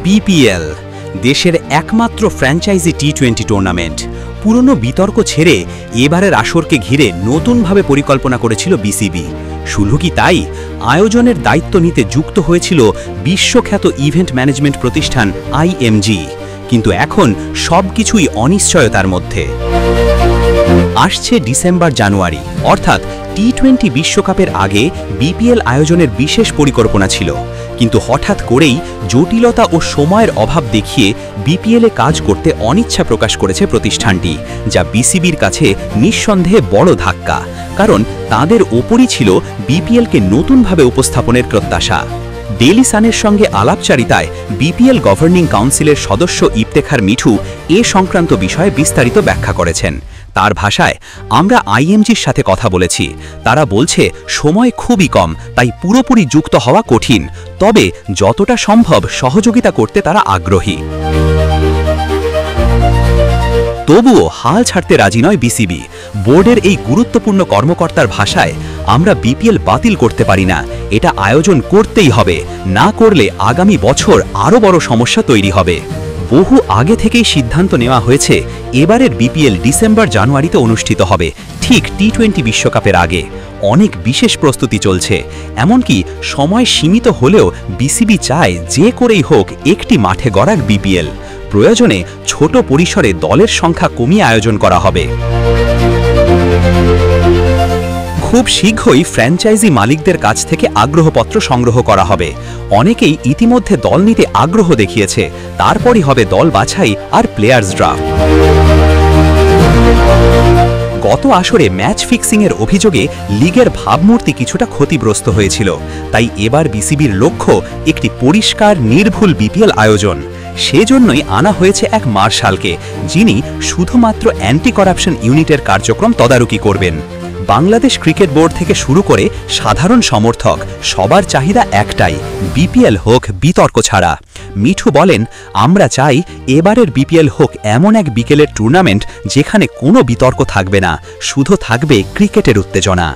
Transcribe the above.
BPL দেশের একমাত্র franchise টি-20 tournament. পুরনো বিতর্ক ছেড়ে এবারের আসরকে ঘিরে নতুনভাবে পরিকল্পনা করেছিল বিসিবি। শুধু কি তাই, আয়োজনের দায়িত্ব নিতে যুক্ত হয়েছিল বিশ্বখ্যাত ইভেন্ট ম্যানেজমেন্ট প্রতিষ্ঠান আইএমজি। কিন্তু এখন সবকিছুই অনিশ্চয়তার মধ্যে। আসছে ডিসেম্বর জানুয়ারি, অর্থাৎ টি-20 বিশ্বকাপের আগে বিপিএল আয়োজনের বিশেষ পরিকল্পনা ছিল। কিন্তু হঠাৎ করেই জটিলতা ও সময়ের অভাব দেখিয়ে বিপিএলে কাজ করতে অনিচ্ছা প্রকাশ করেছে প্রতিষ্ঠানটি, যা বিসিবির কাছে নিঃসন্দেহে বড় ধাক্কা। কারণ তাদের ওপরই ছিল বিপিএলকে নতুনভাবে উপস্থাপনের প্রত্যাশা। ডেইলি সানের সঙ্গে আলাপচারিতায় বিপিএল গভর্নিং কাউন্সিলের সদস্য ইফতেখার মিঠু এ সংক্রান্ত বিষয়ে বিস্তারিত ব্যাখ্যা করেছেন। তার ভাষায়, আমরা আইএমজির সাথে কথা বলেছি। তারা বলছে সময় খুবই কম, তাই পুরোপুরি যুক্ত হওয়া কঠিন, তবে যতটা সম্ভব সহযোগিতা করতে তারা আগ্রহী। তবুও হাল ছাড়তে রাজি নয় বিসিবি। বোর্ডের এই গুরুত্বপূর্ণ কর্মকর্তার ভাষায়, আমরা বিপিএল বাতিল করতে পারি না, এটা আয়োজন করতেই হবে, না করলে আগামী বছর আরও বড় সমস্যা তৈরি হবে। বহু আগে থেকেই সিদ্ধান্ত নেওয়া হয়েছে এবারের বিপিএল ডিসেম্বর জানুয়ারিতে অনুষ্ঠিত হবে, ঠিক টি-20 বিশ্বকাপের আগে। অনেক বিশেষ প্রস্তুতি চলছে, এমনকি সময় সীমিত হলেও বিসিবি চায় যে করেই হোক একটি মাঠে গড়াক বিপিএল। প্রয়োজনে ছোট পরিসরে দলের সংখ্যা কমিয়ে আয়োজন করা হবে। খুব শীঘ্রই ফ্র্যাঞ্চাইজি মালিকদের কাছ থেকে আগ্রহপত্র সংগ্রহ করা হবে। অনেকেই ইতিমধ্যে দল নিতে আগ্রহ দেখিয়েছে, তারপরই হবে দল বাছাই আর প্লেয়ার্স ড্রাফট। গত আসরে ম্যাচ ফিক্সিংয়ের অভিযোগে লিগের ভাবমূর্তি কিছুটা ক্ষতিগ্রস্ত হয়েছিল, তাই এবার বিসিবির লক্ষ্য একটি পরিষ্কার নির্ভুল বিপিএল আয়োজন। সেজন্যই আনা হয়েছে এক মার্শালকে, যিনি শুধুমাত্র অ্যান্টি করাপশন ইউনিটের কার্যক্রম তদারকি করবেন। বাংলাদেশ ক্রিকেট বোর্ড থেকে শুরু করে সাধারণ সমর্থক সবার চাহিদা একটাই, বিপিএল হোক বিতর্ক ছাড়া। মিঠু বলেন, আমরা চাই এবারের বিপিএল হোক এমন এক বিকেলের টুর্নামেন্ট যেখানে কোনো বিতর্ক থাকবে না, শুধু থাকবে ক্রিকেটের উত্তেজনা।